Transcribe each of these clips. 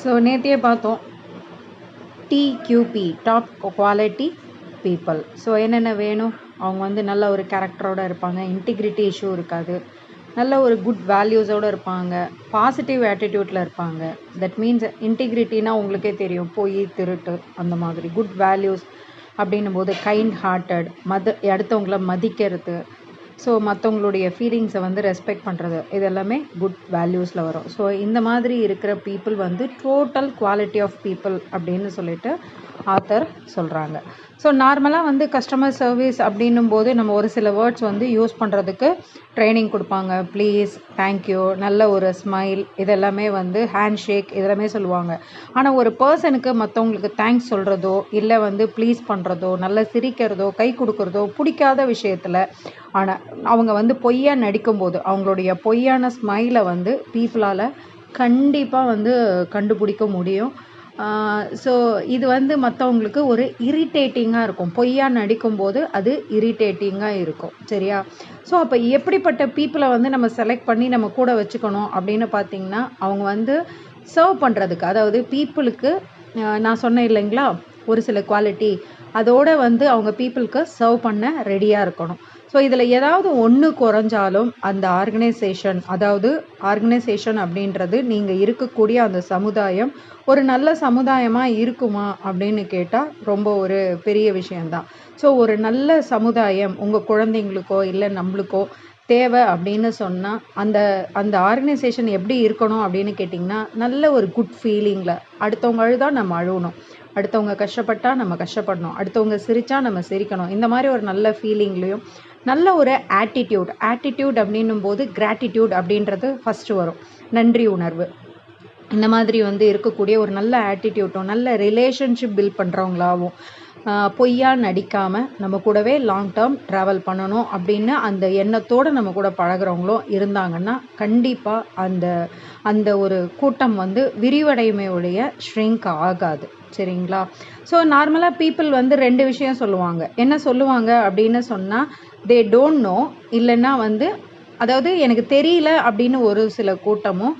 So நேத்தியே பார்த்தோம் டிக்யூபி top quality people. So என்னென்ன வேணும், அவங்க வந்து நல்ல ஒரு கேரக்டரோடு இருப்பாங்க, இன்டிகிரிட்டி இஷ்யூ இருக்காது, நல்ல ஒரு குட் வேல்யூஸோடு இருப்பாங்க, பாசிட்டிவ் ஆட்டிடியூட்டில் இருப்பாங்க. தட் மீன்ஸ் இன்டிகிரிட்டினா உங்களுக்கே தெரியும், பொய் திருட்டு அந்த மாதிரி. குட் வேல்யூஸ் அப்படின்னும் போது கைண்ட் ஹார்ட்டட், அடுத்தவங்கள மதிக்கிறது, ஸோ மற்றவங்களுடைய ஃபீலிங்ஸை வந்து ரெஸ்பெக்ட் பண்ணுறது, இது எல்லாமே குட் வேல்யூஸில் வரும். ஸோ இந்த மாதிரி இருக்கிற பீப்புள் வந்து டோட்டல் குவாலிட்டி ஆஃப் பீப்புள் அப்படின்னு சொல்லிட்டு ஆத்தர் சொல்கிறாங்க. ஸோ நார்மலாக வந்து கஸ்டமர் சர்வீஸ் அப்படின்னும் போது நம்ம ஒரு சில வேர்ட்ஸ் வந்து யூஸ் பண்ணுறதுக்கு ட்ரைனிங் கொடுப்பாங்க. ப்ளீஸ், தேங்க்யூ, நல்ல ஒரு ஸ்மைல், இதெல்லாமே வந்து ஹேண்ட் ஷேக், இதெல்லாமே சொல்லுவாங்க. ஆனால் ஒரு பர்சனுக்கு மற்றவங்களுக்கு தேங்க்ஸ் சொல்கிறதோ இல்லை வந்து ப்ளீஸ் பண்ணுறதோ, நல்லா சிரிக்கிறதோ, கை கொடுக்குறதோ பிடிக்காத விஷயத்தில், ஆனால் அவங்க வந்து பொய்யா நடிக்கும்போது அவங்களுடைய பொய்யான ஸ்மைலை வந்து பீப்புளால் கண்டிப்பாக வந்து கண்டுபிடிக்க முடியும். ஸோ இது வந்து மற்றவங்களுக்கு ஒரு இரிட்டேட்டிங்காக இருக்கும். பொய்யா நடிக்கும்போது அது இரிட்டேட்டிங்காக இருக்கும். சரியா? ஸோ அப்போ எப்படிப்பட்ட பீப்புளை வந்து நம்ம செலக்ட் பண்ணி நம்ம கூட வச்சுக்கணும் அப்படின்னு பார்த்திங்கன்னா, அவங்க வந்து சர்வ் பண்ணுறதுக்கு, அதாவது பீப்புளுக்கு நான் சொன்னேன் இல்லைங்களா ஒரு சில குவாலிட்டி, அதோடு வந்து அவங்க பீப்புளுக்கு சர்வ் பண்ண ரெடியாக இருக்கணும். ஸோ இதில் ஏதாவது ஒன்று குறைஞ்சாலும் அந்த ஆர்கனைசேஷன், அதாவது ஆர்கனைசேஷன் அப்படின்றது நீங்கள் இருக்கக்கூடிய அந்த சமுதாயம் ஒரு நல்ல சமுதாயமாக இருக்குமா அப்படின்னு கேட்டால் ரொம்ப ஒரு பெரிய விஷயந்தான். ஸோ ஒரு நல்ல சமுதாயம் உங்கள் குழந்தைங்களுக்கோ இல்லை நம்மளுக்கோ தேவை அப்படின்னு சொன்னால் அந்த அந்த ஆர்கனைசேஷன் எப்படி இருக்கணும் அப்படின்னு கேட்டிங்கன்னா, நல்ல ஒரு குட் ஃபீலிங்கில், அடுத்தவங்க அழுதா நம்ம அழுகணும், அடுத்தவங்க கஷ்டப்பட்டால் நம்ம கஷ்டப்படணும், அடுத்தவங்க சிரித்தா நம்ம சிரிக்கணும், இந்த மாதிரி ஒரு நல்ல ஃபீலிங்லேயும் நல்ல ஒரு ஆட்டிடியூட் அப்படின்னும் போது கிராட்டிடியூட் அப்படின்றது ஃபஸ்ட்டு வரும். நன்றி உணர்வு, இந்த மாதிரி வந்து இருக்கக்கூடிய ஒரு நல்ல ஆட்டிடியூட்டும் நல்ல ரிலேஷன்ஷிப் பில்ட் பண்ணுறவங்களாகவும், பொய்யா நடிக்காமல் நம்ம கூடவே லாங் டேர்ம் ட்ராவல் பண்ணணும் அப்படின்னு அந்த எண்ணத்தோடு நம்ம கூட பழகிறவங்களும் இருந்தாங்கன்னா கண்டிப்பாக அந்த அந்த ஒரு கூட்டம் வந்து விரிவடையுமே ஒழிய ஷ்ரிங்க் ஆகாது. சரிங்களா? ஸோ நார்மலாக பீப்புள் வந்து 2 விஷயம் சொல்லுவாங்க. என்ன சொல்லுவாங்க அப்படின்னு சொன்னால், தே டோன்ட் நோ, இல்லைன்னா வந்து அதாவது எனக்கு தெரியல அப்படின்னு ஒரு சில கூட்டமும்,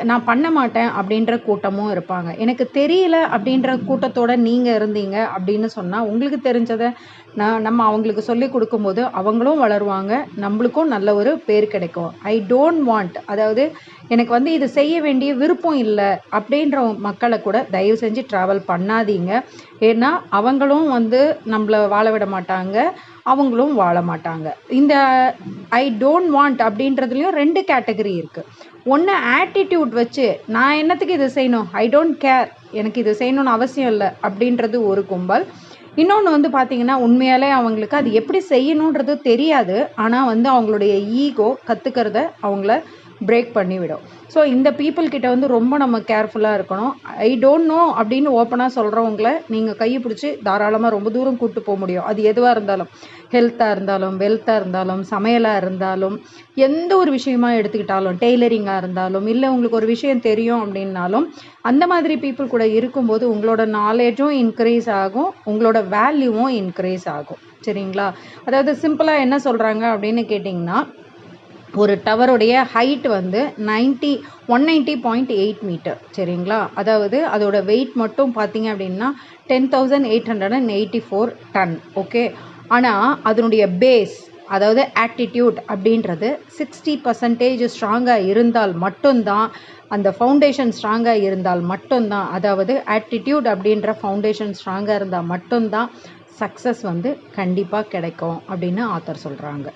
நான் பண்ண மாட்டேன் அப்படின்ற கூட்டமும் இருப்பாங்க. எனக்கு தெரியல அப்படின்ற கூட்டத்தோட நீங்கள் இருந்தீங்க அப்படின்னு சொன்னால், உங்களுக்கு தெரிஞ்சதை நம்ம அவங்களுக்கு சொல்லி கொடுக்கும்போது அவங்களும் வளருவாங்க, நம்மளுக்கும் நல்ல ஒரு பேர் கிடைக்கும். ஐ டோன்ட் வாண்ட், அதாவது எனக்கு வந்து இது செய்ய வேண்டிய விருப்பம் இல்லை அப்படின்ற மக்களை கூட தயவு செஞ்சு ட்ராவல் பண்ணாதீங்க. ஏன்னா அவங்களும் வந்து நம்மளை வாழ விட மாட்டாங்க, அவங்களும் வாழ மாட்டாங்க. இந்த ஐ டோன்ட் வாண்ட் அப்படின்றதுலையும் 2 கேட்டகரி இருக்குது. ஒன்று ஆட்டிடியூட் வச்சு நான் என்னத்துக்கு இது செய்யணும், ஐ டோன்ட் கேர், எனக்கு இது செய்யணும்னு அவசியம் இல்லை அப்படின்றது ஒரு கும்பல். இன்னொன்று வந்து பார்த்திங்கன்னா, உண்மையாலே அவங்களுக்கு அது எப்படி செய்யணுன்றது தெரியாது, ஆனால் வந்து அவங்களுடைய ஈகோ கற்றுக்கிறத அவங்கள பிரேக் பண்ணிவிடும். ஸோ இந்த பீப்புள்கிட்ட வந்து ரொம்ப நம்ம கேர்ஃபுல்லாக இருக்கணும். ஐ டோன்ட் நோ அப்படின்னு ஓப்பனாக சொல்கிறவங்கள நீங்கள் கையை பிடிச்சி தாராளமாக ரொம்ப தூரம் கூப்பிட்டு போக முடியும். அது எதுவாக இருந்தாலும், ஹெல்த்தாக இருந்தாலும், வெல்த்தாக இருந்தாலும், சமையலாக இருந்தாலும், எந்த ஒரு விஷயமா எடுத்துக்கிட்டாலும், டெய்லரிங்காக இருந்தாலும், இல்லை உங்களுக்கு ஒரு விஷயம் தெரியும் அப்படின்னாலும், அந்த மாதிரி பீப்புள் கூட இருக்கும்போது உங்களோட நாலேஜும் இன்க்ரீஸ் ஆகும், உங்களோட வேல்யூவும் இன்க்ரீஸ் ஆகும். சரிங்களா? அதாவது சிம்பிளாக என்ன சொல்கிறாங்க அப்படின்னு கேட்டிங்கன்னா, ஒரு டவருடைய ஹைட் வந்து 190.8 மீட்டர். சரிங்களா? அதாவது அதோட வெயிட் மட்டும் பார்த்திங்க அப்படின்னா 10,884 டன். ஓகே. ஆனால் அதனுடைய பேஸ், அதாவது ஆட்டிடியூட் அப்படின்றது 60% ஸ்ட்ராங்காக இருந்தால் மட்டும்தான், அந்த ஃபவுண்டேஷன் ஸ்ட்ராங்காக இருந்தால் மட்டும்தான், அதாவது ஆட்டிடியூட் அப்படின்ற ஃபவுண்டேஷன் ஸ்ட்ராங்காக இருந்தால் மட்டும்தான் சக்ஸஸ் வந்து கண்டிப்பாக கிடைக்கும் அப்படின்னு ஆத்தர் சொல்கிறாங்க.